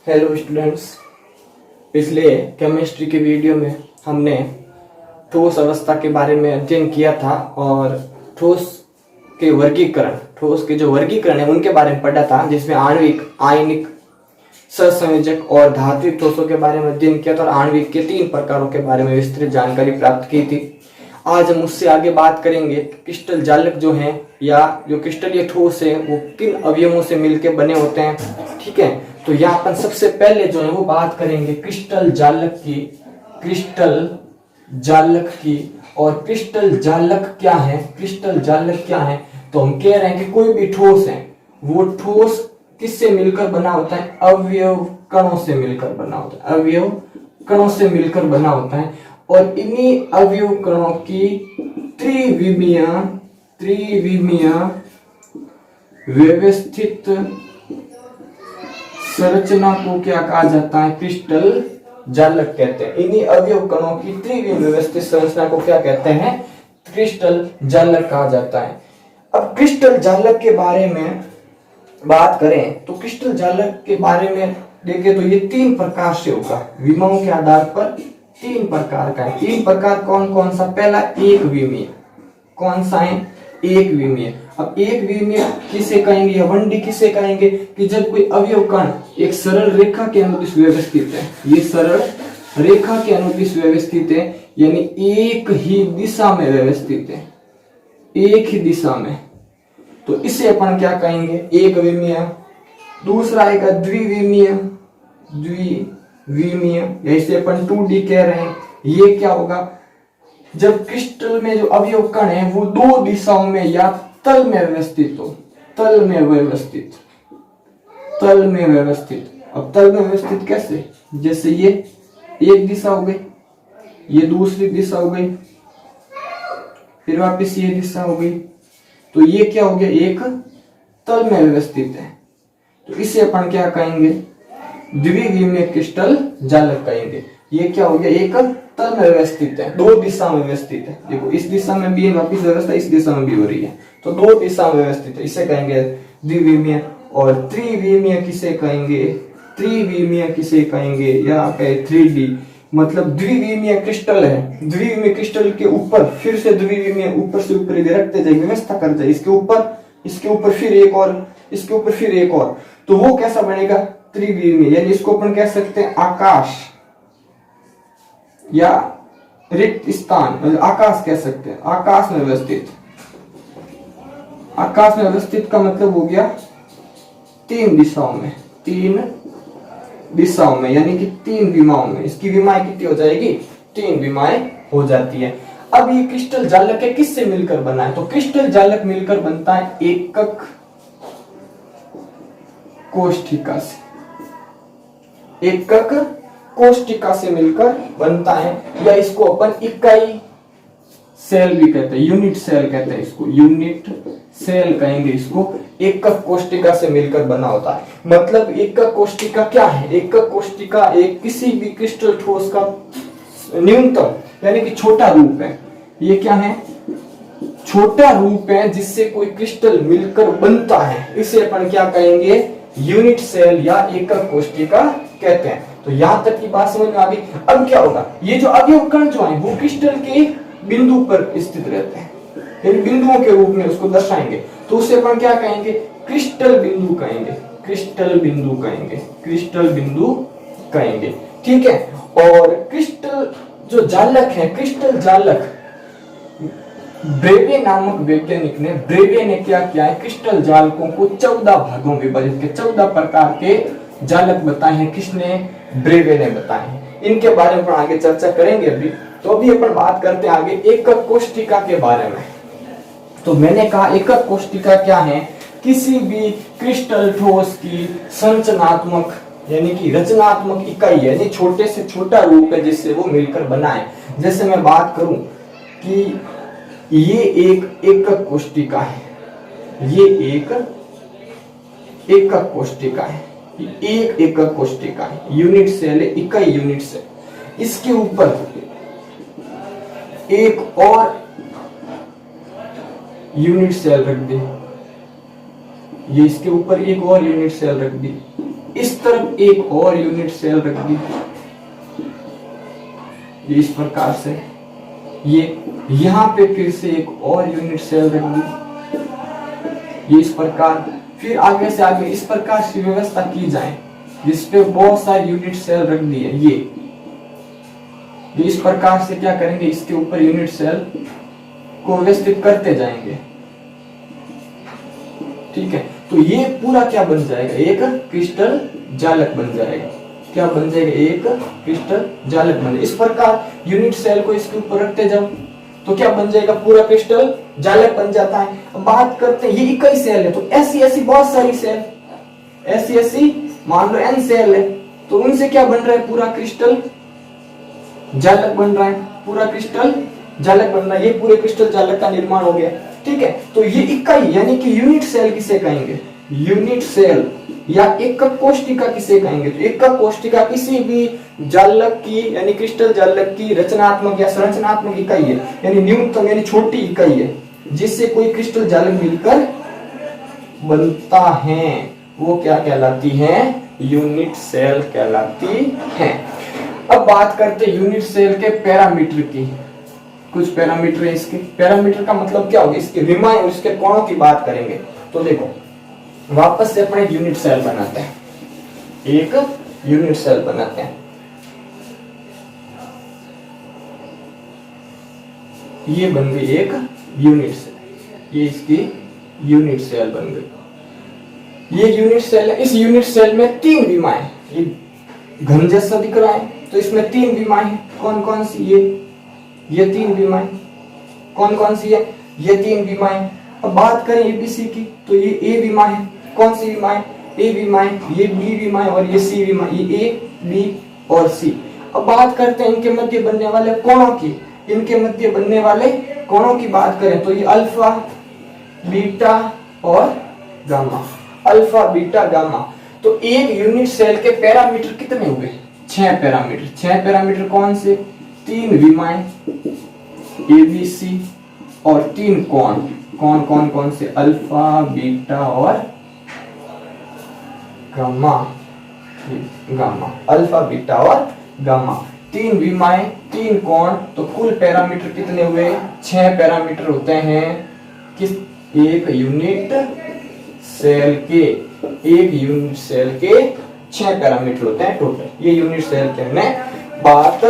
Hello students, पिछले chemistry के video में हमने ठोस अवस्था के बारे में अध्ययन किया था और ठोस के जो वर्गीकरण है उनके बारे में पढ़ा था, जिसमें आणविक, आयनिक, सहसंयोजक और धात्विक ठोसों के बारे में अध्ययन किया था और आणविक के 3 प्रकारों के बारे में विस्तृत जानकारी प्राप्त की थी। आज हम उससे आगे बात करेंगे क्रिस्टल जालक जो हैं या जो क्रिस्टलीय ठोस है वो किन अवयवों से मिलकर बने होते हैं। ठीक है, तो यहाँ पर सबसे पहले जो है वो बात करेंगे क्रिस्टल जालक की। और क्रिस्टल जालक क्या है, तो हम कह रहे हैं कि कोई भी ठोस है वो ठोस किससे मिलकर बना होता है, अवयव कणों से मिलकर बना होता है और इन्हीं अवयव कणों की त्रिविमीय व्यवस्थित संरचना को क्या कहा जाता है, क्रिस्टल जालक कहते हैं। इन्हीं अवयव कणों की त्रिविमीय व्यवस्थित संरचना को क्या कहते हैं, क्रिस्टल जालक कहा जाता है। अब क्रिस्टल जालक के बारे में बात करें तो क्रिस्टल जालक के बारे में देखें तो ये 3 प्रकार से होगा, विमाओं के आधार पर 3 प्रकार का है। 3 प्रकार कौन कौन सा, पहला एक विमीय, कौन सा है, एक विमीय। अब एक विमीय किसे कहेंगे या 1D किसे कहेंगे कि जब कोई अवयव कण एक सरल रेखा के अनुदिश व्यवस्थित है, ये सरल रेखा के अनुदिश व्यवस्थित है यानी एक ही दिशा में व्यवस्थित है, एक ही दिशा में, तो इसे अपन क्या कहेंगे, एक विमीय। दूसरा आएगा द्विविमीय, या इसे अपन 2D कह रहे हैं। ये क्या होगा, जब क्रिस्टल में जो अवयव कण है वो 2 दिशाओं में या तल में व्यवस्थित हो, तल में व्यवस्थित। अब तल में व्यवस्थित कैसे, जैसे ये एक दिशा हो गई, ये दूसरी दिशा हो गई, फिर वापस ये दिशा हो गई, तो ये क्या हो गया, एक तल में व्यवस्थित है, तो इसे अपन क्या कहेंगे, द्विविमीय क्रिस्टल जालक कहेंगे। ये क्या हो गया, एक तल में व्यवस्थित है, 2 दिशा में व्यवस्थित है। देखो इस दिशा में भी वापिस व्यवस्था इस दिशा में भी हो रही है, तो 2 दिशा में व्यवस्थित है, इसे कहेंगे द्विविमीय। और त्रिविमीय किसे कहेंगे, या कहे 3D, मतलब द्विविमीय क्रिस्टल है, द्विविमीय क्रिस्टल के ऊपर फिर से द्विविमीय ऊपर से ऊपर रखते जाए, व्यवस्था कर जाए, इसके ऊपर फिर एक और, इसके ऊपर फिर एक और, तो वो कैसा बनेगा, त्रिविमीय। यानी इसको अपन कह सकते हैं आकाश या रिक्त स्थान, आकाश कह सकते हैं, आकाश में व्यवस्थित का मतलब हो गया 3 दिशाओं में यानी कि 3 विमाओं में। इसकी विमाएं कितनी हो जाएगी, 3 विमाएं हो जाती है। अब ये क्रिस्टल जालक है किससे मिलकर बना है, तो क्रिस्टल जालक मिलकर बनता है एकक कोष्टिका से मिलकर बनता है, या इसको अपन इकाई सेल भी कहते हैं, यूनिट सेल कहते हैं, इसको यूनिट सेल कहेंगे। इसको एकक कोष्टिका से मिलकर बना होता है। मतलब एकक कोष्टिका क्या है, एकक कोष्टिका एक किसी भी क्रिस्टल ठोस का न्यूनतम यानी कि छोटा रूप है। ये क्या है, छोटा रूप है जिससे कोई क्रिस्टल मिलकर बनता है, इसे अपन क्या कहेंगे, यूनिट सेल या एकक कोष्टिका कहते हैं। तो यहां तक की बात समझ में आ गई। अब क्या होगा, ये जो अवयव कण जो है वो क्रिस्टल के बिंदु पर स्थित रहते हैं, यानी बिंदुओं के रूप में उसको दर्शाएंगे, तो उसे अपन क्या कहेंगे, क्रिस्टल बिंदु कहेंगे। ठीक है, और क्रिस्टल जो जालक है, क्रिस्टल जालक ब्रेवे नामक वैज्ञानिक ने, ब्रेवे ने क्या किया है, क्रिस्टल जालकों को 14 भागों में विभाजित किया, 14 प्रकार के जालक बताए हैं। किसने, ब्रेवे ने बताए हैं। इनके बारे में आगे चर्चा करेंगे अभी। तो अभी अपन बात करते हैं आगे एकक कोष्टिका के बारे में। तो मैंने कहा एकक कोष्टिका क्या है, किसी भी क्रिस्टल ठोस की संरचनात्मक यानी कि रचनात्मक इकाई है, यानी छोटे से छोटा रूप है जिससे वो मिलकर बना है। जैसे मैं बात करूं कि ये एक एकक कोष्टिका है, ये एक एकक कोष्टिका है, एक एकक कोष्टिका है, यूनिट सेल है, इकाई यूनिट सेल। इसके ऊपर एक और यूनिट सेल रख दी, ये इसके ऊपर एक और यूनिट सेल रख दी, इस तरफ एक और यूनिट सेल रख दी, इस प्रकार से। ये यहां पे फिर से एक और यूनिट सेल रख दी, ये इस प्रकार। फिर आगे से आगे इस प्रकार से व्यवस्था की जाए जिसपे बहुत सारे यूनिट सेल रख दिए। ये इस प्रकार से क्या करेंगे, इसके ऊपर यूनिट सेल को व्यवस्थित करते जाएंगे। ठीक है, तो ये पूरा क्या बन जाएगा, एक क्रिस्टल जालक बन जाएगा। क्या बन जाएगा, एक क्रिस्टल जालक बन जाएगा। इस प्रकार यूनिट सेल को इसके ऊपर रखते जाओ तो क्या बन जाएगा, पूरा क्रिस्टल जालक बन जाता है। अब बात करते हैं, ये इकाई सेल है तो ऐसी ऐसी बहुत सारी सेल, ऐसी ऐसी मान लो n सेल है, तो उनसे क्या बन रहा है, पूरा क्रिस्टल जालक बन रहा है, पूरा क्रिस्टल जालक बन रहा है। ये पूरे क्रिस्टल जालक का निर्माण हो गया। ठीक है, तो ये इकाई यानी कि यूनिट सेल किसे कहेंगे, यूनिट सेल या एकक कोशिका किसे कहेंगे, तो एकक कोशिका किसी भी जालक की यानी क्रिस्टल जालक की रचनात्मक या संरचनात्मक इकाई है, यानी न्यूनतम यानी छोटी इकाई है जिससे कोई क्रिस्टल जालक मिलकर बनता है, वो क्या कहलाती है, यूनिट सेल कहलाती है। अब बात करते हैं यूनिट सेल के पैरामीटर की। कुछ पैरामीटर है इसके। पैरामीटर का मतलब क्या होगा, इसके विमाएं और इसके कोणों की बात करेंगे। तो देखो वापस से अपने यूनिट सेल बनाते हैं, एक यूनिट सेल बनाते हैं। ये बन गई एक यूनिट सेल, ये इसकी यूनिट सेल बन गई। ये यूनिट सेल है। इस यूनिट सेल में तीन विमाएं, ये घन जैसा दिख रहा है तो इसमें तीन विमाएं हैं। कौन कौन सी, ये तीन विमाएं कौन कौन सी है, ये तीन विमाएं। अब बात करें एबीसी की तो ये ए विमा है। कौन सी विमाएं, ए विमाएं, ये बी विमाएं और ये सी विमाएं, ये ए बी और सी। अब बात करते हैं इनके मध्य बनने वाले कोणों की। इनके मध्य बनने वाले कोणों की बात करें तो ये अल्फा बीटा और गामा, अल्फा बीटा गामा। तो एक यूनिट सेल के पैरामीटर कितने हुए, 6 पैरामीटर। 6 पैरामीटर कौन से, तीन विमाएं ए बी सी और तीन कोण। कौन कौन से, अल्फा बीटा और गामा, गामा, अल्फा बीटा और गामा। तीन विमाएं तीन कोण, तो कुल पैरामीटर कितने हुए, 6 पैरामीटर होते हैं किस, एक यूनिट सेल के, एक यूनिट सेल के 6 पैरामीटर होते हैं टोटल। ये यूनिट सेल की हमने बात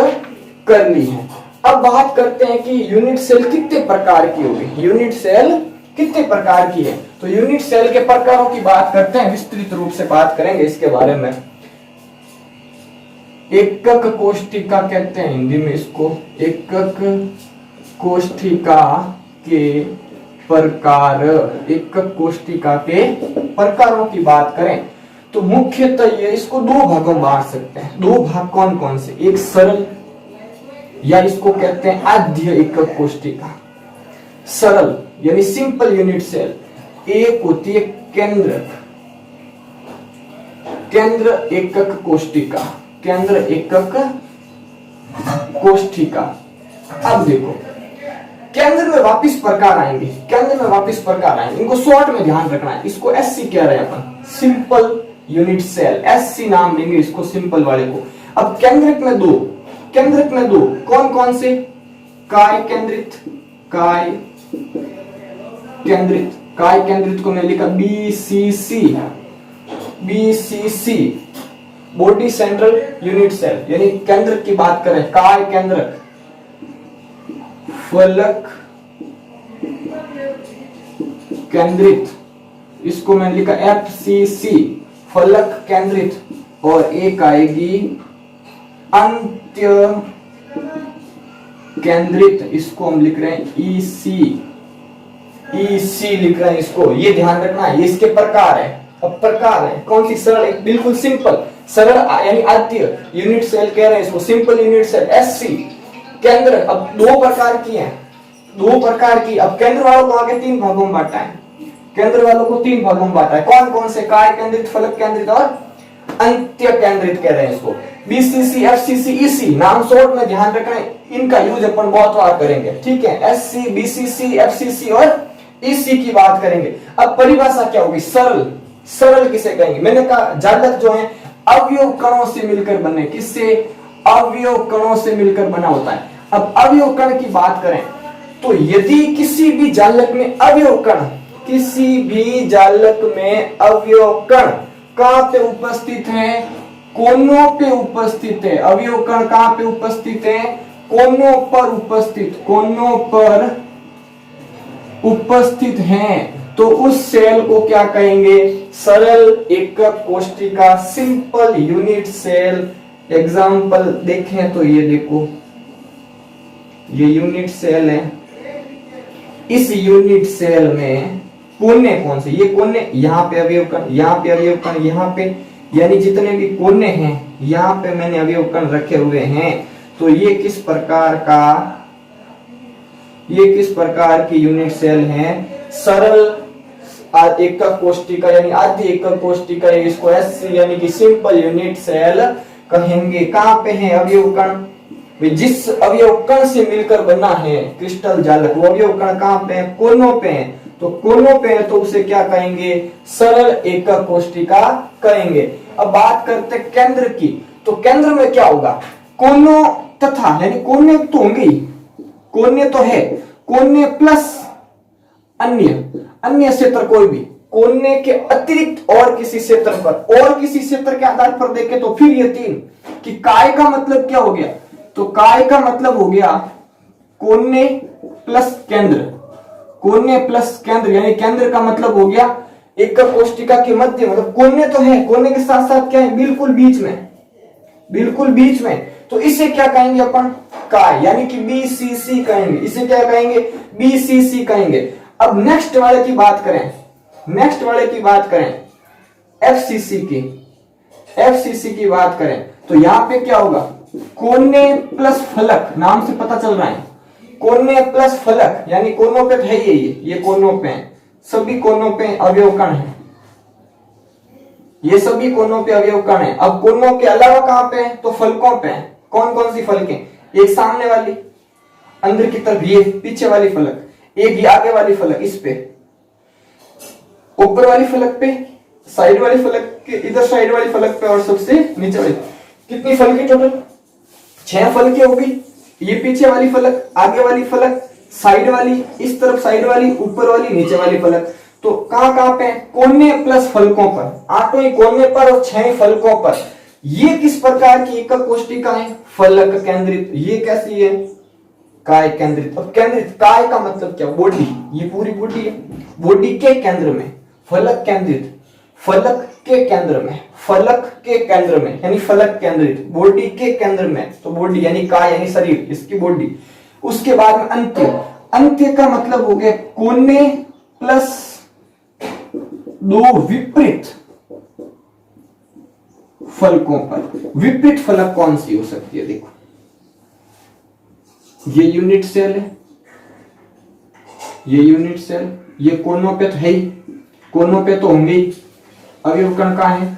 कर ली है। अब बात करते हैं कि यूनिट सेल कितने प्रकार की होगी, यूनिट सेल कितने प्रकार की है। तो यूनिट सेल के प्रकारों की बात करते हैं, विस्तृत रूप से बात करेंगे इसके बारे में। एकक कोशिका कहते हैं हिंदी में इसको, एकक कोशिका के प्रकार। एकक कोशिका के प्रकारों की बात करें तो मुख्यतः ये इसको दो भागों में बांट सकते हैं। दो भाग कौन कौन से, एक सरल या इसको कहते हैं आद्य एकक कोशिका। सरल यानी सिंपल यूनिट सेल, एक होती है केंद्रक, केंद्र एकक कोशिका, केंद्र एकक कोशिका। अब देखो केंद्र में वापिस प्रकार आएंगे, केंद्र में वापिस प्रकार आएंगे, इनको शॉर्ट में ध्यान रखना है। इसको एससी कह रहे हैं अपन, सिंपल यूनिट सेल, एससी नाम लेंगे इसको सिंपल वाले को। अब केंद्रक में दो, केंद्रक में दो कौन कौन से, काय केंद्रित, काय केंद्रित, काय केंद्रित को मैं लिखा BCC, BCC body central unit cell, यानी केंद्रक की बात करें काय केंद्रक। फलक केंद्रित, इसको मैंने लिखा एफसीसी, फलक केंद्रित। और एक आएगी अंत्य केंद्रित, इसको हम लिख रहे हैं ईसी, ईसी लिख रहे हैं इसको, ये ध्यान रखना है। ये इसके प्रकार है। अब प्रकार है कौन सी, सरल, बिल्कुल सिंपल सरल यानी आद्य यूनिट सेल कह रहे हैं इसको, सिंपल यूनिट सेल एससी। केंद्र अब दो प्रकार की है, दो प्रकार की। अब केंद्र वालों को आगे तीन भागों में बांटा है, केंद्र वालों को तीन भागों में बांटा है। कौन कौन से, काय केंद्रित, फलक केंद्रित और अंत्य केंद्रित कह रहे हैं इसको। बीसीसी, एफसीसी, ईसी नाम शॉर्ट में ध्यान रखना है, इनका यूज अपन बहुत बार करेंगे। ठीक है, एससी, बीसीसी, एफसीसी और ईसी की बात करेंगे। अब परिभाषा क्या होगी, सरल, सरल किसे कहेंगे। मैंने कहा जालक जो है अवयव कणों से मिलकर बने, किससे? अवयव कणों से मिलकर बना होता है। अब अवयव कण की बात करें तो यदि किसी भी जालक में अवयव कण, किसी भी जालक में अवयव कण कहां पे उपस्थित है? कोनों पे उपस्थित है। अवयव कण कहां पे उपस्थित है? कोनों पर उपस्थित, कोनों पर उपस्थित हैं, तो उस सेल को क्या कहेंगे? सरल एकक कोशिका, सिंपल यूनिट सेल। एग्जाम्पल देखें तो ये देखो, ये यूनिट सेल है। इस यूनिट सेल में कोने कौन से? ये कोने, यहाँ पे अवयव कण, यहाँ पे अवयव कण, यहाँ पे, यानी जितने भी कोने हैं यहाँ पे मैंने अवयव कण रखे हुए हैं। तो ये किस प्रकार की यूनिट सेल है? सरल एकक कोशिका यानी आद्य एकक कोशिका, इसको एससी यानी कि सिंपल यूनिट सेल कहेंगे। कहां पे है अवयव कण? जिस अवयव कण से मिलकर बना है क्रिस्टल जालक, वो अवयव कण कहां पे है? कोनों पे है। तो कोनों पे है तो उसे क्या कहेंगे? सरल एकक कोशिका कहेंगे। अब बात करते हैं केंद्र की। तो केंद्र में क्या होगा? कोनों तथा, यानी कोने तो होंगे ही, कोने तो है, कोने प्लस अन्य क्षेत्र, कोई भी कोने के अतिरिक्त और किसी क्षेत्र पर, और किसी क्षेत्र के आधार पर देखें तो फिर ये तीन कि काय का मतलब क्या हो गया? तो काय का मतलब हो गया कोने प्लस केंद्र, कोने प्लस केंद्र, यानी केंद्र का मतलब हो गया एकक कोशिका के मध्य, मतलब कोने तो है, कोने के साथ साथ क्या है? बिल्कुल बीच में, बिल्कुल बीच में। तो इसे क्या कहेंगे अपन? काय, यानी कि बीसीसी कहेंगे। इसे क्या कहेंगे? बीसीसी कहेंगे। अब नेक्स्ट वाले की बात करें, नेक्स्ट वाले की बात करें एफसीसी की, एफसीसी की बात करें तो यहां पे क्या होगा? कोने प्लस फलक, नाम से पता चल रहा है, कोने प्लस फलक, यानी कोनों पे है ये कोनों पे है, सभी कोनों पे अवयव कण है, ये सभी कोनों पे अवयव कण है। अब कोनों के अलावा कहां पे है? तो फलकों पे है। कौन कौन सी फलकें? एक सामने वाली अंदर की तरफ, ये पीछे वाली फलक, एक ये आगे वाली फलक, इस पे ऊपर वाली फलक पे, साइड वाली फलक के इधर साइड वाली फलक पे, और सबसे नीचे वाली। कितनी फलकें टोटल? 6 फलकें होगी। ये पीछे वाली फलक, आगे वाली फलक, साइड वाली, इस तरफ साइड वाली, ऊपर वाली, नीचे वाली फलक। तो कहां पे? कोने प्लस फलकों पर, 8 ही कोने पर और 6 फलकों पर। ये किस प्रकार की एकक कोशिका है? फलक केंद्रित। ये कैसी है? काय केंद्रित। अब केंद्रित, काय का मतलब क्या? बॉडी, ये पूरी बॉडी है, बॉडी के केंद्र में। फलक केंद्रित, फलक के केंद्र में, फलक के केंद्र में, यानी फलक केंद्रित, बॉडी के केंद्र में। तो बॉडी यानी काय यानी शरीर, इसकी बॉडी। उसके बाद में अंत्य, अंत्य का मतलब हो गया कोने प्लस 2 विपरीत फलकों पर। विपरीत फलक कौन सी हो सकती है? देखो, ये यूनिट सेल है, ये यूनिट सेल, ये कोनों पे तो है ही, कोनों पे तो होंगे ही। अवयव कण कहां है?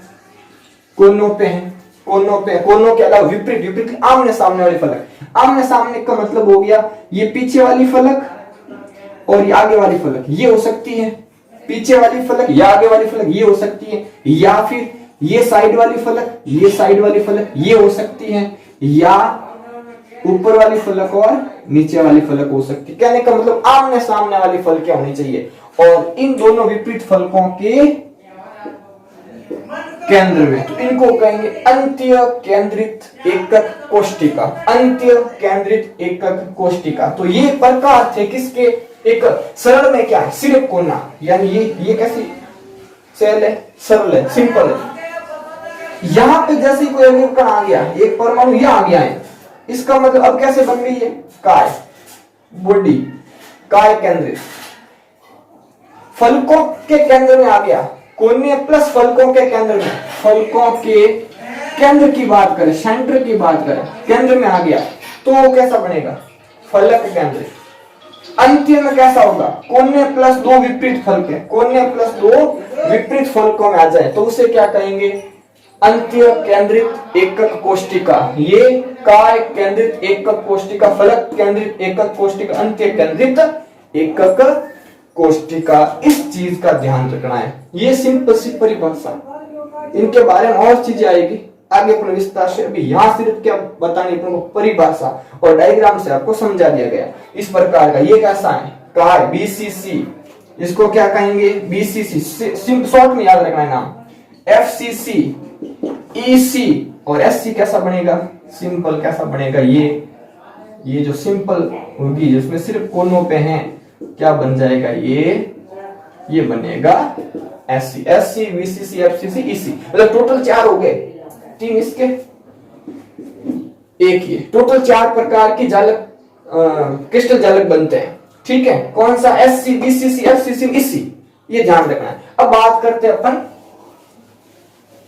कोनों पे है, कोनों पे, कोनों के अलावा विपरीत, विपरीत आमने सामने वाली फलक। आमने सामने का मतलब हो गया ये पीछे वाली फलक और ये आगे वाली फलक, ये हो सकती है। पीछे वाली फलक या आगे वाली फलक ये हो सकती है, या फिर ये साइड वाली फलक, ये साइड वाली फलक ये हो सकती है, या ऊपर वाली फलक और नीचे वाली फलक हो सकती है। कहने का मतलब आमने सामने वाली फलकें होनी चाहिए। और इन दोनों विपरीत फलकों के केंद्र में, तो इनको कहेंगे अंत्य केंद्रित एकक कोशिका, अंत्य केंद्रित एकक कोशिका। तो ये प्रकार थे किसके? एक सरल में क्या है? सिर्फ कोना, यानी ये कैसी सेल है? सरल है, सिंपल है। यहां पे जैसे कोई अवयव कण आ गया, एक परमाणु यहां आ गया है, इसका मतलब अब कैसे बन गई है? काय बॉडी, काय केंद्रित, फलकों के केंद्र में आ गया, कोने प्लस फलकों के केंद्र में। फलकों के केंद्र की बात करें, सेंटर की बात करें, केंद्र में आ गया तो वो कैसा बनेगा? फलक केंद्र। अंत्य में कैसा होगा? कोने प्लस 2 विपरीत फलकें, कोने प्लस 2 विपरीत फलकों में आ जाए तो उसे क्या कहेंगे? अंत्य केंद्रित एकक कोशिका। ये काय केंद्रित एकक कोशिका, फलक केंद्रित एकक कोशिका, अंत्य केंद्रित एकक कोशिका। इस चीज का ध्यान रखना है, ये सिंपल सी परिभाषा। इनके बारे में और चीजें आएगी आगे अपन विस्तार से। अभी यहाँ सिर्फ क्या बतानी अपन को, परिभाषा और डायग्राम से आपको समझा दिया गया इस प्रकार का। ये कैसा है, कहा है बीसीसी, इसको क्या कहेंगे, बीसीसी, शॉर्ट में याद रखना है नाम, एफसीसी, ईसी और एससी कैसा बनेगा, सिंपल कैसा बनेगा, ये जो सिंपल होगी जिसमें सिर्फ कोनों पे हैं, क्या बन जाएगा, ये बनेगा SC, SC, BCC, FCC, EC. मतलब टोटल 4 हो गए, 3 इसके, एक ये, टोटल 4 प्रकार की जालक क्रिस्टल जालक बनते हैं। ठीक है, कौन सा, एससी, बीसीसी, एफसीसी, ईसी, ये ध्यान रखना है। अब बात करते हैं अपन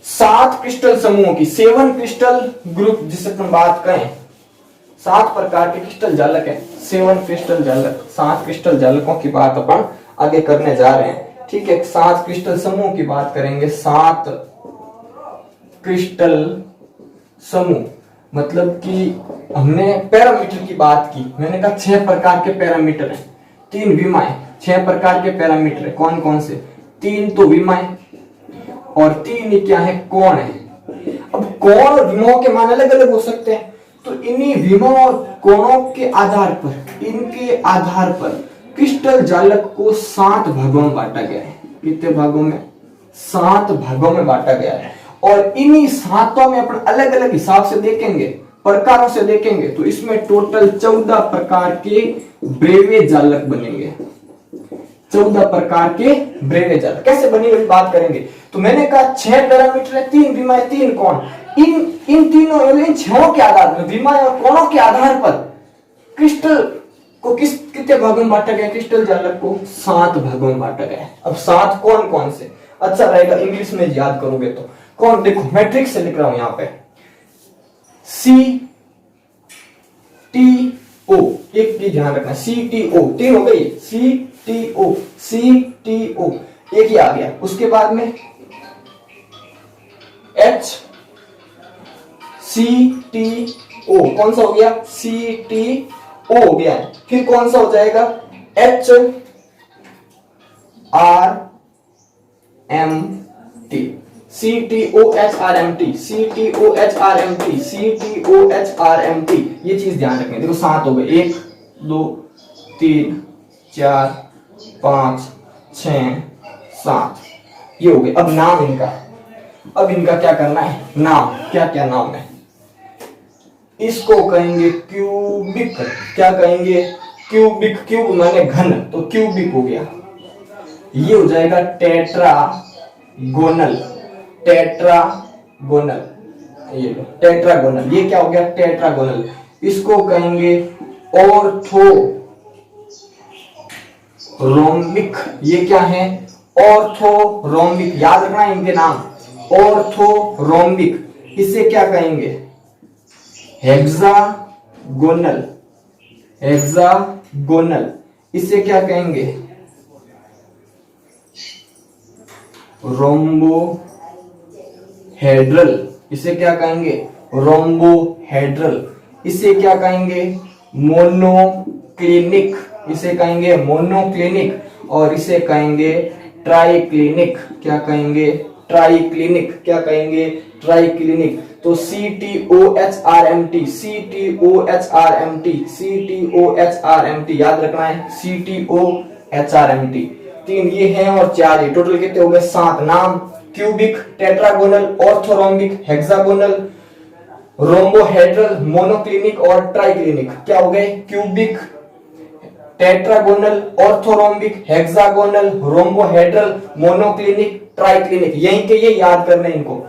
7 क्रिस्टल समूहों की, 7 क्रिस्टल ग्रुप जिसे अपन बात करें, 7 प्रकार के क्रिस्टल जालक है, 7 क्रिस्टल जालक, 7 क्रिस्टल जालकों की बात अपन आगे करने जा रहे हैं। ठीक है, 7 क्रिस्टल समूह की बात करेंगे, 7 क्रिस्टल समूह, मतलब कि हमने पैरामीटर की बात की, मैंने कहा 6 प्रकार के पैरामीटर हैं, 3 विमाएं, 6 प्रकार के पैरामीटर है, कौन कौन से, 3 तो विमाएं और 3 ही क्या है, कोण है। अब कोण और विमाओं के मान अलग अलग हो सकते हैं, तो इन्हीं विमाओं और कोणों के आधार पर, इनके आधार पर क्रिस्टल जालक को 7 भागों में बांटा गया है। कितने भागों में, 7 भागों में बांटा गया है। और इन्हीं 7 में अपन अलग अलग हिसाब से देखेंगे, प्रकारों से देखेंगे, तो इसमें टोटल 14 प्रकार के ब्रेवे जालक बनेंगे, 14 प्रकार के ब्रेवे जालक। कैसे बनेंगे बात करेंगे। तो मैंने कहा 6 पैरामीटर है, 3 विमाएं, 3 कोण, इन तीनों, इन 6 के आधार पर, विमाएं और कोणों के आधार पर क्रिस्टल को कितने भागों में बांटा गया, क्रिस्टल जालक को 7 भागों में बांटा गया है। अब 7 कौन कौन से, अच्छा रहेगा इंग्लिश में याद करोगे तो। कौन, देखो मैट्रिक्स से लिख रहा हूं यहां पे, सी टी ओ, एक भी ध्यान रखना, सी टी ओ, 3 हो गई, सी टी ओ, सी टी ओ, एक ही आ गया। उसके बाद में एच सी टी ओ, कौन सा हो गया, सी टी ओ हो गया है। फिर कौन सा हो जाएगा, H R M T, C T O H R M T, C T O H R M T, C T O H R M T, ये चीज ध्यान रखनी है। देखो 7 हो गए, 1 2 3 4 5 6 7, ये हो गए। अब नाम इनका, अब इनका क्या करना है, नाम, क्या क्या नाम है, इसको कहेंगे क्यूबिक, क्या कहेंगे, क्यूबिक, क्यूब माने घन, तो क्यूबिक हो गया। ये हो जाएगा टेट्रागोनल, टेट्रागोनल, ये लो टेट्रागोनल, ये क्या हो गया, टेट्रागोनल। इसको कहेंगे ऑर्थोरोम्बिक, ये क्या है, ऑर्थोरोम्बिक, याद रखना है इनके नाम, ऑर्थोरोम्बिक। इसे क्या कहेंगे, हेक्सागोनल, हेक्सागोनल। इसे क्या कहेंगे, रोम्बोहेड्रल, इसे क्या कहेंगे, रोम्बोहेड्रल। इसे क्या कहेंगे, मोनोक्लिनिक, इसे कहेंगे मोनोक्लिनिक। और इसे कहेंगे ट्राइक्लिनिक, क्या कहेंगे, ट्राइक्लिनिक, क्या कहेंगे, ट्राइक्लिनिक। तो C T O H R M T, C T O H R M T, C T O H R M T, याद रखना है, C T O H R M T. 3 ये हैं और 4 ये, टोटल कितने हो गए, 7 नाम, cubic, tetragonal, orthorhombic, hexagonal, rhombohedral, monoclinic और ट्राइक्लिनिक। क्या हो गए, cubic, tetragonal, orthorhombic, hexagonal, rhombohedral, monoclinic, triclinic. यहीं के ये याद करने इनको,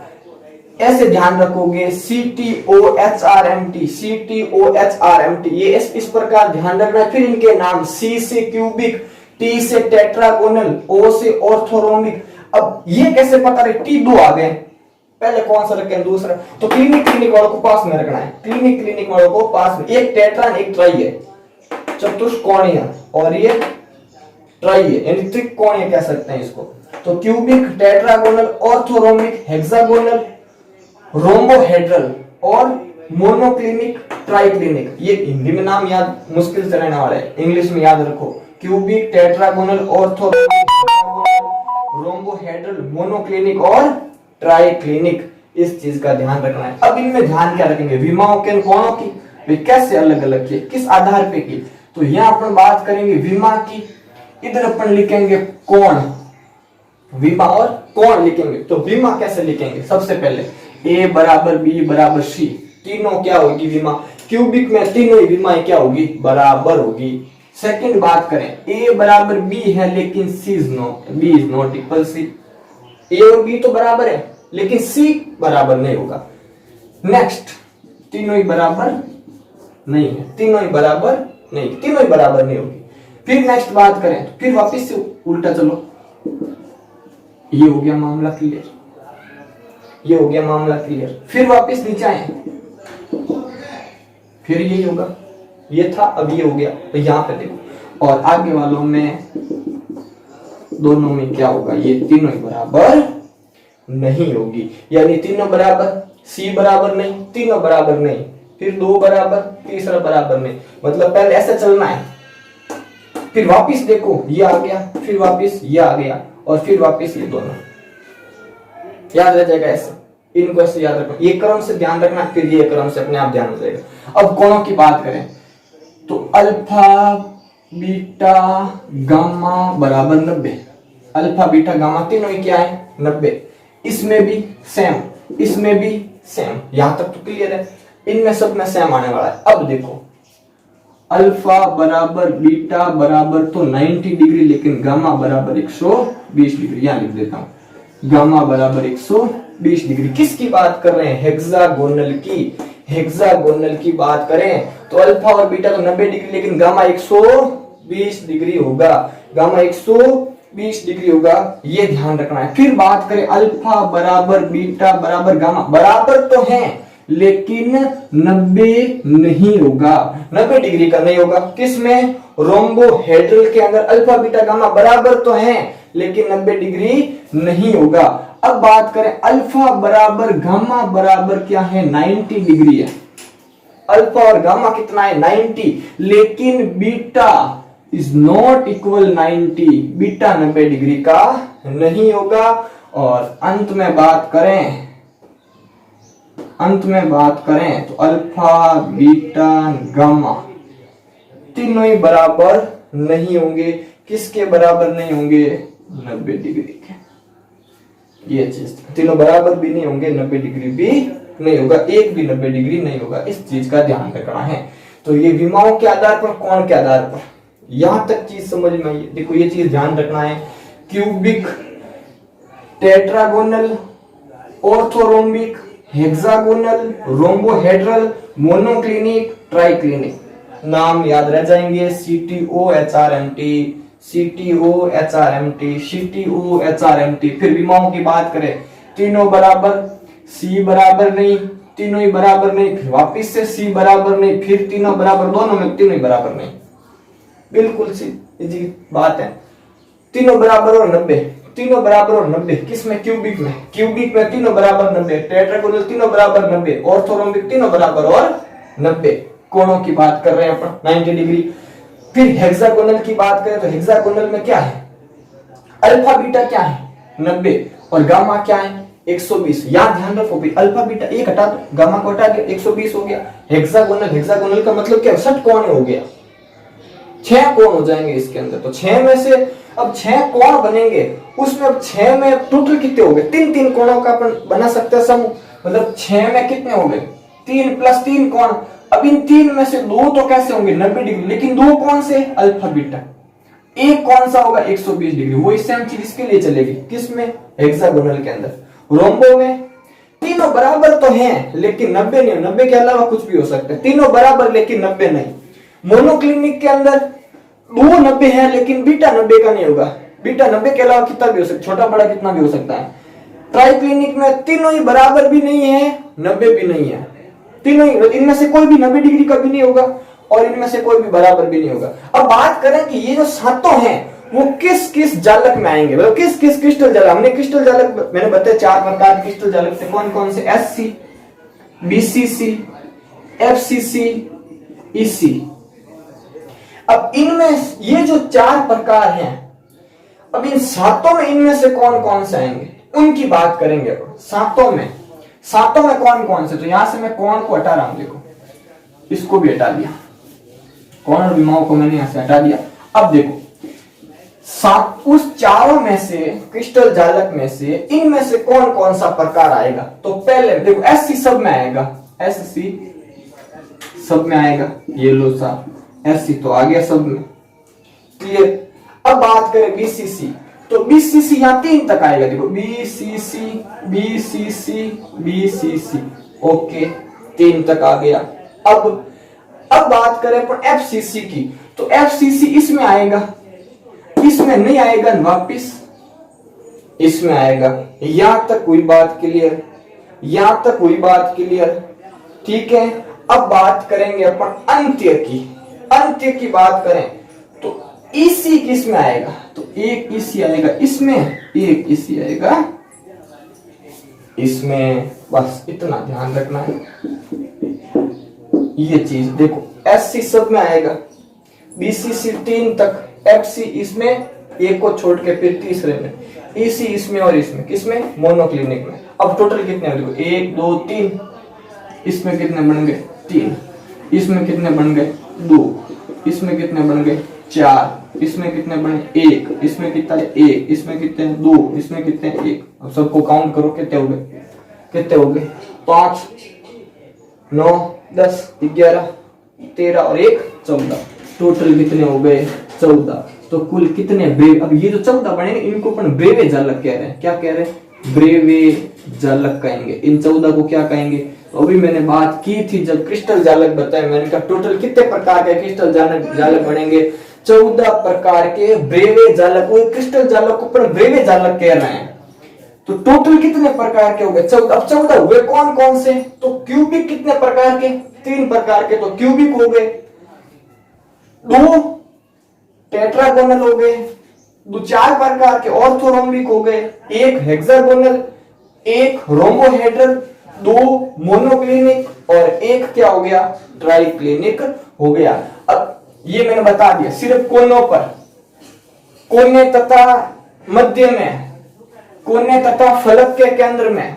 ऐसे ध्यान रखोगे, C T O H R M T, C T O H R M T, ये इस प्रकार ध्यान रखना। फिर इनके नाम, सी से क्यूबिक, टी से टेट्रागोनल, ओ से ऑर्थोरोम्बिक। अब ये कैसे पता रहे, टी 2 आ गए, पहले कौन सा रखें, दूसरा। तो क्लिनिक, क्लिनिक वालों को पास में रखना है, क्लिनिक, क्लिनिक वालों को पास में। एक टेट्रा एक ट्राई है, चतुष्कोणीय, और ये ट्राई है, यानी त्रिकोणीय कह सकते हैं इसको। तो cubic, tetragonal, orthorhombic, hexagonal, rhombohedral और मोनोक्लिनिक, ट्राइक्लिनिक। ये हिंदी में नाम याद मुश्किल से रहने वाला है, इंग्लिश में याद रखो, cubic, tetragonal, orthorhombic, rhombohedral, monoclinic और ट्राइक्लिनिक, इस चीज का ध्यान रखना है। अब इनमें ध्यान क्या रखेंगे, विमाओं के कोणों की वे कैसे अलग अलग किए, किस आधार पे की, तो यहाँ अपन बात करेंगे विमा की। इधर अपन लिखेंगे कोण, विमा और कोण लिखेंगे। तो विमा कैसे लिखेंगे, सबसे पहले ए बराबर बी बराबर सी, तीनों क्या होगी विमा, क्यूबिक में तीनों ही विमाएं क्या होगी, बराबर होगी। सेकंड बात करें, ए बराबर बी है लेकिन C is not, B is not equal C, A और बी तो बराबर है लेकिन सी बराबर नहीं होगा। नेक्स्ट, तीनों ही बराबर नहीं है, तीनों ही बराबर नहीं, तीनों ही बराबर नहीं होगी। फिर नेक्स्ट बात करें, फिर वापस से उल्टा चलो, ये हो गया मामला क्लियर, ये हो गया मामला क्लियर। फिर वापस नीचे आए, फिर यही होगा, ये था अब ये हो गया, तो यहां पे देखो, और आगे वालों में दोनों में क्या होगा, ये तीनों ही बराबर नहीं होगी, यानी तीनों बराबर, सी बराबर नहीं, तीनों बराबर नहीं, फिर दो बराबर, तीसरा बराबर नहीं, मतलब पहले ऐसा चलना है। फिर वापस देखो, ये आ गया, फिर वापस ये आ गया, और फिर वापस ये दोनों, याद रह जाएगा ऐसे, इनको ऐसे याद रखना, ये क्रम से ध्यान रखना, फिर ये क्रम से अपने आप ध्यान हो जाएगा। अब कोणों की बात करें तो अल्फा बीटा गामा बराबर 90, अल्फा बीटा गामा तीनों ही क्या है 90, इसमें भी सेम, इसमें भी सेम, यहां तक तो क्लियर है, इनमें सब में सेम आने वाला है। अब देखो अल्फा बराबर बीटा बराबर तो 90 डिग्री, लेकिन गामा बराबर 120 डिग्री, यहां लिख देता हूं, गामा बराबर 120 डिग्री। किसकी बात कर रहे हैं, हेक्सागोनल की, हेक्सागोनल की बात करें तो अल्फा और बीटा तो 90 डिग्री, लेकिन गामा 120 डिग्री होगा, गामा 120 डिग्री होगा, ये ध्यान रखना है। फिर बात करें अल्फा बराबर बीटा बराबर गामा, बराबर तो है लेकिन 90 नहीं होगा, 90 डिग्री का नहीं होगा। किसमें, रोम्बोहेड्रल के अंदर अल्फा बीटा गामा बराबर तो है लेकिन 90 डिग्री नहीं होगा। अब बात करें अल्फा बराबर गामा बराबर क्या है, 90 डिग्री है, अल्फा और गामा कितना है 90, लेकिन beta is not equal 90, beta 90 degree का नहीं होगा। और अंत में बात करें, अंत में बात करें तो अल्फा बीटा गामा तीनों ही बराबर नहीं होंगे, किसके बराबर नहीं होंगे, 90 डिग्री के, ये चीज तीनों बराबर भी नहीं होंगे, 90 डिग्री भी नहीं होगा, एक भी 90 डिग्री नहीं होगा, इस चीज का ध्यान रखना है। तो ये विमाओं के आधार पर, कोण के आधार पर, यहां तक चीज समझ में आई। देखो ये चीज ध्यान रखना है, cubic, tetragonal, orthorhombic, hexagonal, rhombohedral, monoclinic, triclinic, नाम याद रह जाएंगे, CTO HRMT, CTO HRMT, CTO HRMT। फिर विमाओं की बात करें, तीनों बराबर, C बराबर नहीं, तीनों ही बराबर नहीं, फिर वापिस से C बराबर नहीं, फिर तीनों बराबर, दोनों में तीनों ही बराबर नहीं, बिल्कुल सीधी बात है। तीनों बराबर और 90, तीनों बराबर और 90, किसमें, क्यूबिक में, क्यूबिक में तीनों बराबर 90, टेट्रागोनल तीनों बराबर 90, ऑर्थोरोम्बिक तीनों बराबर और 90, कोणों की बात कर रहे हैं अपन 90 डिग्री। फिर हेक्सागोनल की बात करें तो हेक्सागोनल में क्या है, अल्फा बीटा क्या है 90 और गामा क्या है 120। याद ध्यान रखो भाई, अल्फा बीटा एक हटा दो, गामा को हटा दिया, 120 हो गया। हेक्सागोनल, हेक्सागोनल का मतलब क्या, 60 कोण हो गया, 6 कोण हो जाएंगे इसके अंदर। तो 6 में से अब 6 कोण बनेंगे, उसमें अब 6 में टोटल कितने हो गए, 3 कोणों का अपन बना सकते हैं समूह, मतलब 6 में कितने हो गए, 3 + 3 कोण। अब इन 3 में से 2 तो कैसे होंगे 90 डिग्री, लेकिन 2 कौन से, अल्फा बीटा, एक कौन सा होगा 120 डिग्री, वही सेम चीज इसके लिए चलेगी, किसमें, हेक्सागोनल के अंदर। रोम्बो में तीनों बराबर तो हैं लेकिन 90 नहीं, 90 के अलावा कुछ भी हो सकता है, तीनों बराबर लेकिन 90 नहीं। मोनोक्लिनिक के अंदर 2 90 है लेकिन बीटा 90 का नहीं होगा, बीटा 90 के अलावा कितना भी हो सकता है, छोटा बड़ा कितना भी हो सकता है। ट्राइक्लिनिक में तीनों ही बराबर भी नहीं है, 90 भी नहीं है, तीनों ही, इनमें से कोई भी 90 डिग्री का भी नहीं होगा और इनमें से कोई भी बराबर भी नहीं होगा। अब बात करें कि ये जो सातों हैं वो किस किस जालक में आएंगे, मतलब किस किस क्रिस्टल जालक, हमने क्रिस्टल जालक मैंने बताया 4 प्रकार के क्रिस्टल जालक थे, कौन कौन से, SC, BCC, FCC, EC। अब इनमें ये जो 4 प्रकार हैं, अब इन सातों में इनमें से कौन कौन से आएंगे, उनकी बात करेंगे अब। सातों में कौन कौन से, तो यहां से मैं कौन को हटा रहा हूं, देखो इसको भी हटा दिया, कौन और विमाओं को मैंने यहां से हटा दिया। अब देखो उस चारों में से, क्रिस्टल जालक में से, इनमें से कौन कौन सा प्रकार आएगा। तो पहले देखो एससी सब में आएगा, एससी सब में आएगा, ये लो सा एससी तो आ गया सब में, क्लियर। अब बात करें बीसीसी, तो बीसीसी यहां 3 तक आएगा, देखो बीसीसी बीसीसी बीसीसी, ओके 3 तक आ गया। अब बात करें पर एफसीसी की, तो एफसीसी इसमें आएगा, इसमें नहीं आएगा, वापिस इसमें आएगा। यहां तक कोई बात क्लियर, यहां तक कोई बात क्लियर, ठीक है। अब बात करेंगे अपन अंत्य की, अंत्य की बात करें तो ईसी किसमें आएगा, तो एक ईसी आएगा इसमें, एक ईसी आएगा इसमें, बस इतना ध्यान रखना है। ये चीज देखो एससी सब में आएगा, बीसीसी 3 तक, एफसी इसमें एक को छोड़ के फिर तीसरे में, ईसी इसमें और इसमें, किसमें, मोनोक्लिनिक में। अब टोटल कितने हैं देखो 1 2 3, इसमें कितने बन गए 3, इसमें कितने बन गए 2, इसमें कितने बन गए 4, इसमें कितने बने 1, इसमें कितना है 1, इसमें कितने 2, इसमें कितने 1। अब सबको काउंट करो कितने हो गए, कितने हो गए 5 9 10 11 13 और 1 14, टोटल कितने हो गए 14। तो कुल कितने ब्रेव, अब ये जो 14 बने इनको अपन ब्रेवे जालक कह रहे हैं, क्या कह रहे हैं, ब्रेवे जालक कहेंगे। इन 14 को क्या कहेंगे, तो अभी मैंने बात की थी जब क्रिस्टल जालक बताए, मैंने कहा टोटल कितने प्रकार के क्रिस्टल जालक बनेंगे, 14 प्रकार के ब्रेवे जालक, वो क्रिस्टल जालक को अपन ब्रेवे जालक कह रहे हैं। तो टोटल कितने प्रकार के हो गए 14। अब 14 हुए कौन कौन से, तो क्यूबिक कितने प्रकार के, 3 प्रकार के, तो क्यूबिक हो गए, 2 टेट्रागोनल हो गए, 2 4 प्रकार के ऑर्थोरोम्बिक हो गए, 1 हेक्सागोनल, 1 रोम्बोहेड्रल, 2 मोनोक्लिनिक और 1 क्या हो गया ट्राइक्लिनिक हो गया। अब ये मैंने बता दिया सिर्फ कोनों पर, कोने तथा मध्य में, कोने तथा फलक के केंद्र में,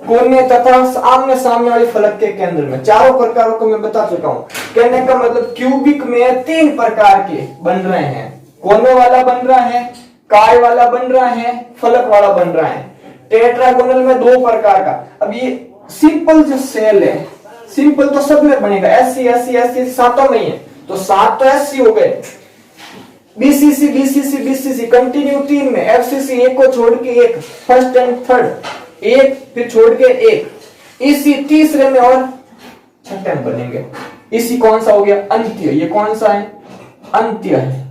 कोने तथा आमने सामने वाले फलक के केंद्र में, चारों प्रकारों को मैं बता चुका हूं। कहने का मतलब क्यूबिक में 3 प्रकार के बन रहे हैं, कोने वाला बन रहा है, काय वाला बन रहा है, फलक वाला बन रहा है। टेट्रागोनल में 2 प्रकार का। अब ये सिंपल जो सेल है, सिंपल तो सब में बनेगा, एससी एससी एससी सातों में ही है, तो 7 तो एससी हो गए, बीसीसी बीसीसी बीसीसी कंटिन्यू 3 में, एफसीसी 1 को छोड़ के 1, फर्स्ट एंड थर्ड 1, फिर छोड़ के 1, इसी तीसरे में और छठे में बनेंगे। इसी कौन सा हो गया अंत्य, ये कौन सा है अंत्य है,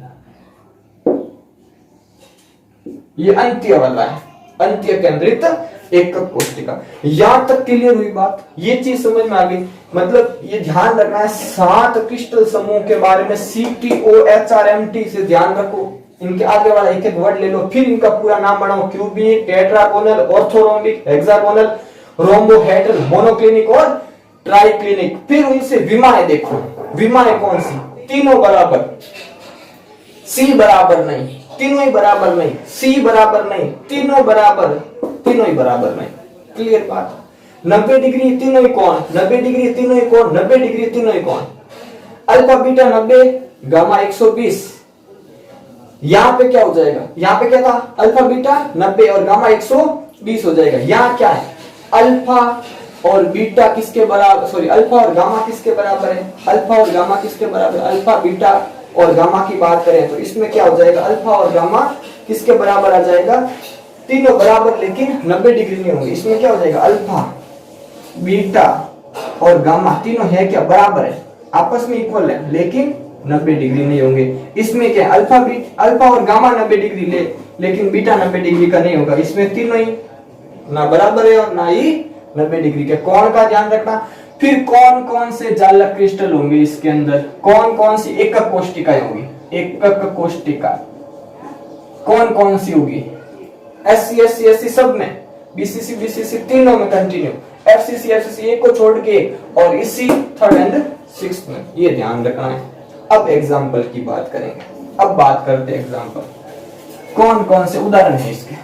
ये अंत्य वाला है, अंत्य केंद्रित एकक कोशिका। यहां तक क्लियर हुई बात, ये चीज समझ में आ गई। मतलब ये ध्यान रखना है 7 क्रिस्टल समूह के बारे में, CTOHRMT से ध्यान रखो, इनके आगे वाला एक एक वर्ड ले लो, फिर इनका पूरा नाम बनाओ, cubic, tetragonal, orthorhombic, hexagonal, rhombohedral, monoclinic और ट्राइक्लिनिक। फिर उनसे विमाएं देखो, विमाएं कौन सी, तीनों बराबर, C बराबर नहीं, तीनों ही बराबर नहीं, C बराबर नहीं, तीनों बराबर, तीनों ही बराबर नहीं, क्लियर बात। 90 डिग्री तीनों ही कोण, 90 डिग्री तीनों ही कोण, 90 डिग्री तीनों ही कोण, अल्फा बीटा 90, गामा 120। यहां पे क्या हो जाएगा, यहां पे क्या था अल्फा बीटा 90 और गामा 120 हो जाएगा। यहां क्या है, अल्फा और बीटा किसके बराबर, सॉरी अल्फा और गामा किसके बराबर है, अल्फा और गामा किसके बराबर, अल्फा बीटा और गामा की बात करें तो इसमें क्या हो जाएगा, अल्फा और गामा किसके बराबर आ जाएगा, तीनों बराबर लेकिन 90 डिग्री नहीं होंगे। इसमें क्या हो जाएगा, अल्फा बीटा और गामा तीनों है क्या बराबर है, आपस में इक्वल है, लेकिन 90 डिग्री नहीं होंगे। इसमें क्या अल्फा और गामा 90 डिग्री लेकिन बीटा 90 डिग्री का नहीं होगा। इसमें तीनों ही ना बराबर है और ना ही 90 डिग्री के। कोण का ध्यान रखना। फिर कौन कौन से जालक क्रिस्टल होंगे इसके अंदर, कौन कौन सी एकक कोशिकाएं होंगी, एकक कोशिका कौन कौन सी होगी, एससी एससी एससी सब में, बीसीसी बीसीसी तीनों में कंटिन्यू, एफसीसी एफसीसी एक को छोड़ के और इसी थर्ड एंड सिक्स्थ में, ये ध्यान रखना है। अब एग्जाम्पल की बात करेंगे, अब बात करते हैं एग्जाम्पल। कौन कौन से उदाहरण है इसके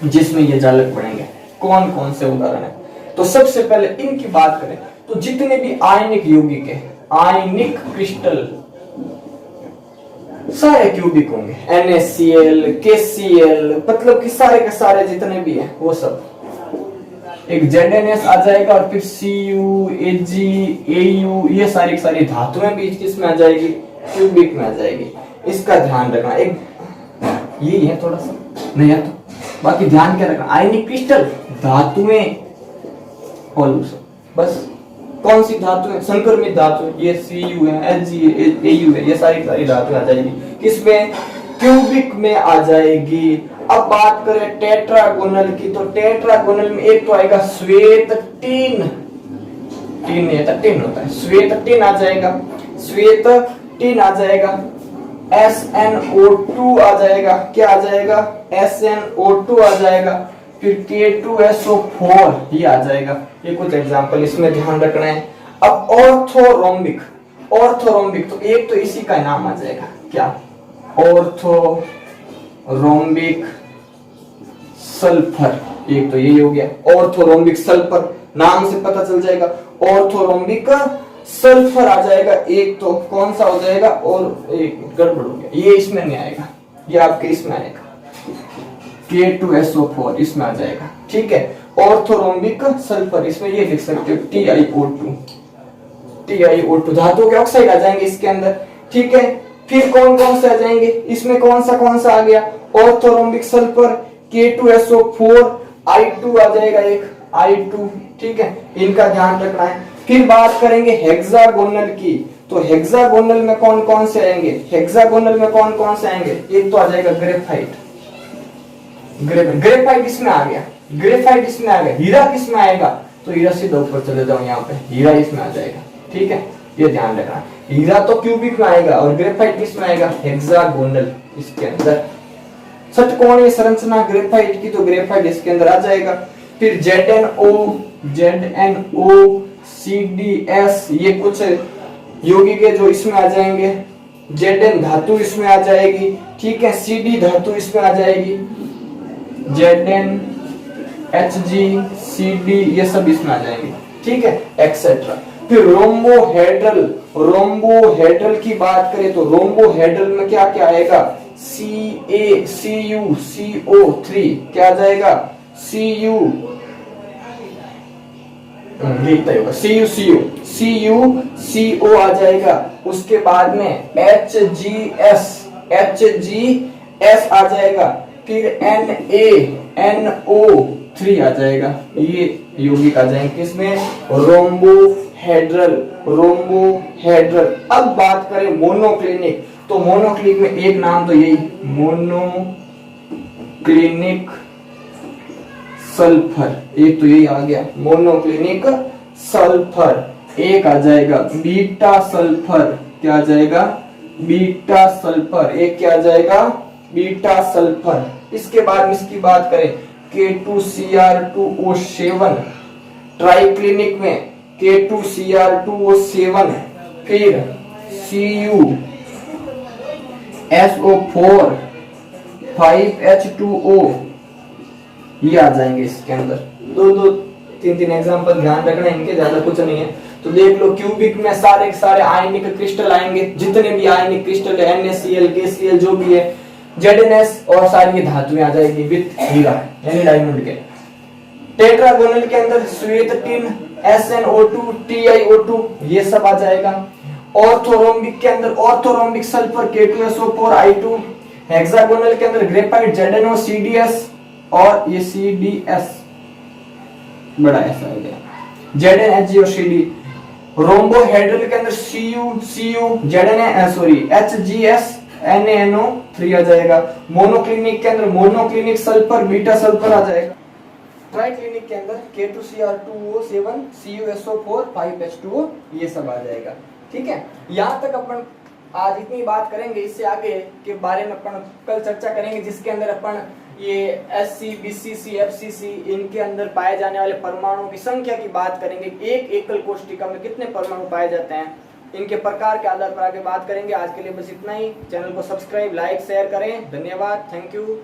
जिसमें ये जालक बनेंगे, कौन कौन से उदाहरण है? तो सबसे पहले इनकी बात करें तो जितने भी आयनिक यौगिक है, आयनिक क्रिस्टल, सारे क्यूबिक होंगे, NaCl, KCl, मतलब कि सारे के सारे जितने भी हैं वो सब एक ZnS आ जाएगा, और फिर Cu, Ag, Au, ये सारी सारी धातुएं भी किसमें आ जाएगी, क्यूबिक में आ जाएगी। इसका ध्यान रखना, एक यही है थोड़ा सा नहीं है तो बाकी ध्यान क्या रखना, आयनिक क्रिस्टल, धातुएं, बस कौन सी धातु है, संक्रमित धातु, ये Cu है, Ag है, Au है, ये सारी सारी धातुएं आ जाएगी किसमें, क्यूबिक में आ जाएगी। अब बात करें टेट्रागोनल की, तो टेट्रागोनल में एक तो आएगा श्वेत टीन, टीन नहीं है टीन होता है, श्वेत टीन आ जाएगा, श्वेत टीन आ जाएगा, SnO2 आ जाएगा, क्या आ जाएगा, SnO2 आ जाएगा, फिर K2SO4 ये आ जाएगा। ये कुछ एग्जांपल इसमें ध्यान रखना है। अब ऑर्थोरोम्बिक, ऑर्थोरोम्बिक तो एक तो इसी का नाम आ जाएगा, क्या, ऑर्थोरोम्बिक सल्फर, एक तो यही हो गया ऑर्थोरोम्बिक सल्फर, नाम से पता चल जाएगा ऑर्थोरोम्बिक सल्फर आ जाएगा। एक तो कौन सा हो जाएगा, और एक गड़बड़ हो गया, ये इसमें नहीं आएगा, ये आपके इसमें आएगा, K2SO4 इसमें आ जाएगा, ठीक है। ऑर्थोरोम्बिक सल्फर इसमें ये लिख सकते हो TiO2, TiO2 धातु के ऑक्साइड आ जाएंगे इसके अंदर, ठीक है। फिर कौन कौन से आ जाएंगे इसमें, कौन सा आ गया, ऑर्थोरोम्बिक सल्फर, K2SO4, I2 आ जाएगा एक I2, ठीक है, इनका ध्यान रखना है। फिर बात करेंगे हेक्सागोनल की, तो हेक्सागोनल में कौन कौन से आएंगे, हेक्सागोनल में कौन कौन से आएंगे, एक तो आ जाएगा ग्रेफाइट, ग्रेफाइट इसमें आ गया, ग्रेफाइट इसमें आ गया। हीरा किसमें आएगा, तो हीरा सीधा ऊपर चले जाओ, यहाँ पे हीरा इसमें आ जाएगा, ठीक है, ये ध्यान रखना। हीरा तो क्यूबिक में आएगा और ग्रेफाइट किसमें आएगा, हेक्सागोनल, इसके अंदर षटकोणीय संरचना ग्रेफाइट की, तो ग्रेफाइट इसके अंदर आ जाएगा। फिर ZnO, CdS, ये कुछ यौगिक है जो इसमें आ जाएंगे, Zn धातु इसमें आ जाएगी, ठीक है, Cd धातु इसमें आ जाएगी, Zn, Hg, Cd ये सब इसमें आ जाएंगे, ठीक है, एक्सेट्रा। फिर रोम्बोहेड्रल, रोम्बोहेड्रल की बात करें तो रोम्बोहेड्रल में क्या क्या आएगा, Ca, Cu, CO3, क्या आ जाएगा, Cu, लिखता होगा Cu, CO आ जाएगा। उसके बाद में HgS आ जाएगा, फिर NaNO3 आ जाएगा, ये यौगिक आ जाएंगे किसमें, रोम्बोहेड्रल, रोम्बोहेड्रल। अब बात करें मोनोक्लिनिक, तो मोनोक्लिनिक में एक नाम तो यही मोनोक्लिनिक सल्फर, एक तो यही आ गया मोनोक्लिनिक सल्फर। एक आ जाएगा बीटा सल्फर, क्या आ जाएगा, बीटा सल्फर, एक क्या आ जाएगा, बीटा सल्फर। इसके बाद इसकी बात करें K2Cr2O7, ट्राइक्लिनिक में K2Cr2O7, फिर CuSO4, 5H2O, ये आ जाएंगे इसके अंदर। दो तीन एग्जांपल ध्यान रखना, इनके ज्यादा कुछ नहीं है। तो देख लो क्यूबिक में सारे सारे आयनिक क्रिस्टल आएंगे, जितने भी आयनिक क्रिस्टल है, NaCl, KCl जो भी है, ZnS, और सारी ये धातुएं आ जाएगी विद हीरा यानी डायमंड के। टेट्रागोनल के अंदर श्वेत टिन, SnO2, TiO2 ये सब आ जाएगा। ऑर्थोरोम्बिक के अंदर orthorhombic sulphur, K2SO4, I2। Hexagonal के अंदर ग्रेफाइट, ZnO, CdS, और ये CdS बड़ा ऐसा हो गया, Zn, Hg और Cd। रोम्बोहेड्रल के अंदर HgS, NaNO3 आ जाएगा। मोनोक्लिनिक के अंदर मोनोक्लिनिक सल्फर, बीटा सल्फर आ जाएगा। ट्राइक्लिनिक के अंदर K2Cr2O7, CuSO4, 5H2O ये सब आ जाएगा, ठीक है। यहाँ तक अपन आज इतनी बात करेंगे, इससे आगे के बारे में अपन कल चर्चा करेंगे, जिसके अंदर अपन ये SC, BCC, FCC इनके अंदर पाए जाने वाले परमाणुओं की संख्या की बात करेंगे। एक एकल कोशिका में कितने परमाणु पाए जाते हैं इनके प्रकार के आधार पर आगे बात करेंगे। आज के लिए बस इतना ही। चैनल को सब्सक्राइब, लाइक, शेयर करें। धन्यवाद, थैंक यू।